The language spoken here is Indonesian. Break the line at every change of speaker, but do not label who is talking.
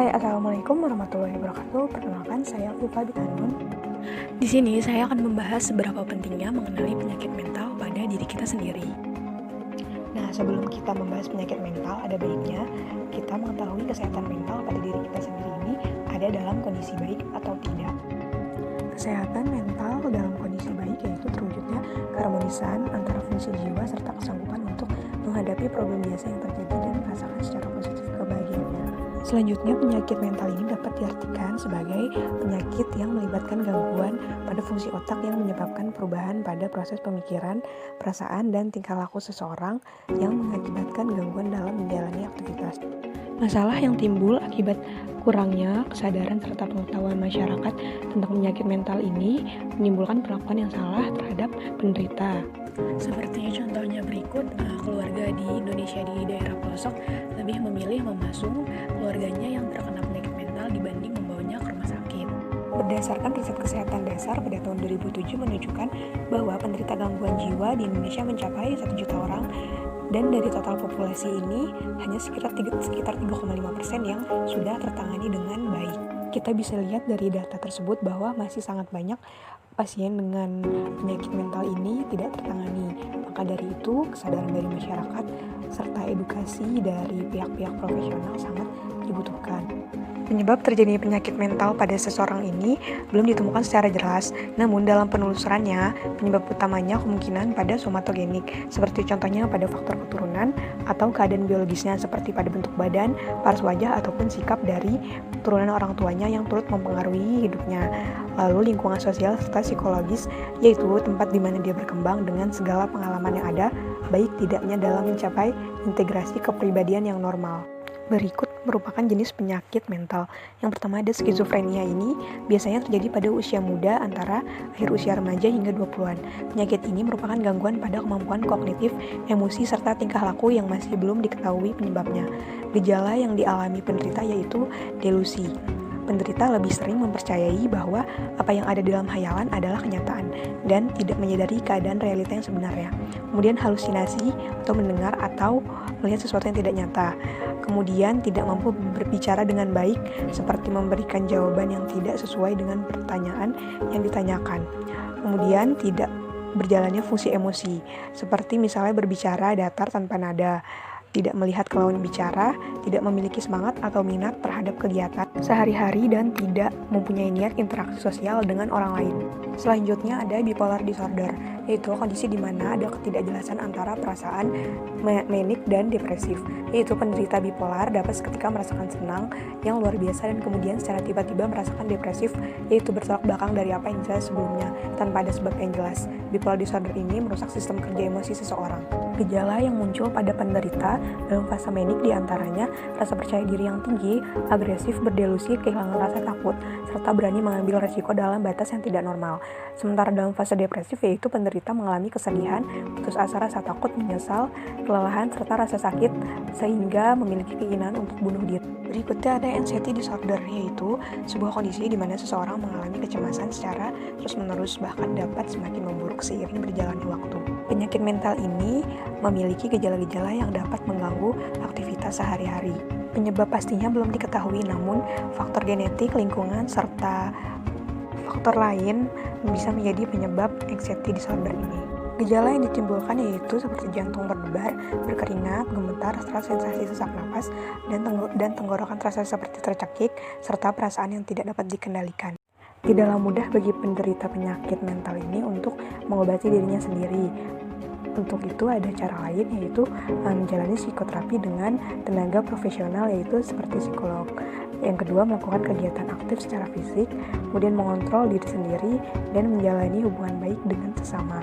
Hai, assalamualaikum warahmatullahi wabarakatuh. Perkenalkan, saya Ulfa Bitanun. Di sini saya akan membahas seberapa pentingnya mengenali penyakit mental pada diri kita sendiri. Nah, sebelum kita membahas penyakit mental, ada baiknya kita mengetahui kesehatan mental pada diri kita sendiri ini ada dalam kondisi baik atau tidak. Kesehatan mental dalam kondisi baik yaitu terwujudnya keharmonisan antara fungsi jiwa serta kesanggupan untuk menghadapi problem biasa yang terjadi dan merasakan secara positif kebahagiaannya. Selanjutnya, penyakit mental ini dapat diartikan sebagai penyakit yang melibatkan gangguan pada fungsi otak yang menyebabkan perubahan pada proses pemikiran, perasaan, dan tingkah laku seseorang yang mengakibatkan gangguan dalam menjalani aktivitas. Masalah yang timbul akibat kurangnya kesadaran serta pengetahuan masyarakat tentang penyakit mental ini menimbulkan perlakuan yang salah terhadap penderita. Seperti contohnya berikut, keluarga di Indonesia di daerah pelosok lebih memilih memasung keluarganya yang terkena penyakit mental dibanding membawanya ke rumah sakit. Berdasarkan riset kesehatan dasar pada tahun 2007 menunjukkan bahwa penderita gangguan jiwa di Indonesia mencapai 1 juta orang, dan dari total populasi ini hanya sekitar 3,5% yang sudah tertangani dengan baik. Kita bisa lihat dari data tersebut bahwa masih sangat banyak pasien dengan penyakit mental ini tidak tertangani. Maka dari itu, kesadaran dari masyarakat serta edukasi dari pihak-pihak profesional sangat dibutuhkan. Penyebab terjadinya penyakit mental pada seseorang ini belum ditemukan secara jelas, namun dalam penelusurannya, penyebab utamanya kemungkinan pada somatogenik, seperti contohnya pada faktor keturunan atau keadaan biologisnya seperti pada bentuk badan, paras wajah, ataupun sikap dari keturunan orang tuanya yang turut mempengaruhi hidupnya. Lalu lingkungan sosial serta psikologis, yaitu tempat di mana dia berkembang dengan segala pengalaman yang ada, baik tidaknya dalam mencapai integrasi kepribadian yang normal. Berikut merupakan jenis penyakit mental. Yang pertama ada skizofrenia. Ini biasanya terjadi pada usia muda antara akhir usia remaja hingga 20-an. Penyakit ini merupakan gangguan pada kemampuan kognitif, emosi, serta tingkah laku yang masih belum diketahui penyebabnya. Gejala yang dialami penderita yaitu delusi. Penderita lebih sering mempercayai bahwa apa yang ada dalam hayalan adalah kenyataan dan tidak menyadari keadaan realita yang sebenarnya. Kemudian halusinasi atau mendengar atau melihat sesuatu yang tidak nyata. Kemudian tidak mampu berbicara dengan baik, seperti memberikan jawaban yang tidak sesuai dengan pertanyaan yang ditanyakan. Kemudian tidak berjalannya fungsi emosi, seperti misalnya berbicara datar tanpa nada, tidak melihat ke lawan bicara, tidak memiliki semangat atau minat terhadap kegiatan sehari-hari, dan tidak mempunyai niat interaksi sosial dengan orang lain. Selanjutnya ada bipolar disorder, yaitu kondisi di mana ada ketidakjelasan antara perasaan manik dan depresif, yaitu penderita bipolar dapat seketika merasakan senang yang luar biasa dan kemudian secara tiba-tiba merasakan depresif, yaitu bertolak belakang dari apa yang jelas sebelumnya tanpa ada sebab yang jelas. Bipolar disorder ini merusak sistem kerja emosi seseorang. Gejala yang muncul pada penderita dalam fase manik diantaranya rasa percaya diri yang tinggi, agresif, berdelusi, kehilangan rasa takut, serta berani mengambil resiko dalam batas yang tidak normal. Sementara dalam fase depresif yaitu penderita mengalami kesedihan, putus asa, rasa takut, menyesal, kelelahan, serta rasa sakit sehingga memiliki keinginan untuk bunuh diri. Berikutnya ada anxiety disorder, yaitu sebuah kondisi di mana seseorang mengalami kecemasan secara terus-menerus bahkan dapat semakin memburuk seiring berjalannya waktu. Penyakit mental ini memiliki gejala-gejala yang dapat mengganggu aktivitas sehari-hari. Penyebab pastinya belum diketahui, namun faktor genetik, lingkungan, serta faktor lain bisa menjadi penyebab anxiety disorder ini. Gejala yang ditimbulkan yaitu seperti jantung berdebar, berkeringat, gemetar, serta sensasi sesak napas, dan tenggorokan terasa seperti tercekik, serta perasaan yang tidak dapat dikendalikan. Tidaklah mudah bagi penderita penyakit mental ini untuk mengobati dirinya sendiri. Untuk itu ada cara lain, yaitu menjalani psikoterapi dengan tenaga profesional, yaitu seperti psikolog. Yang kedua, melakukan kegiatan aktif secara fisik, kemudian mengontrol diri sendiri dan menjalani hubungan baik dengan sesama.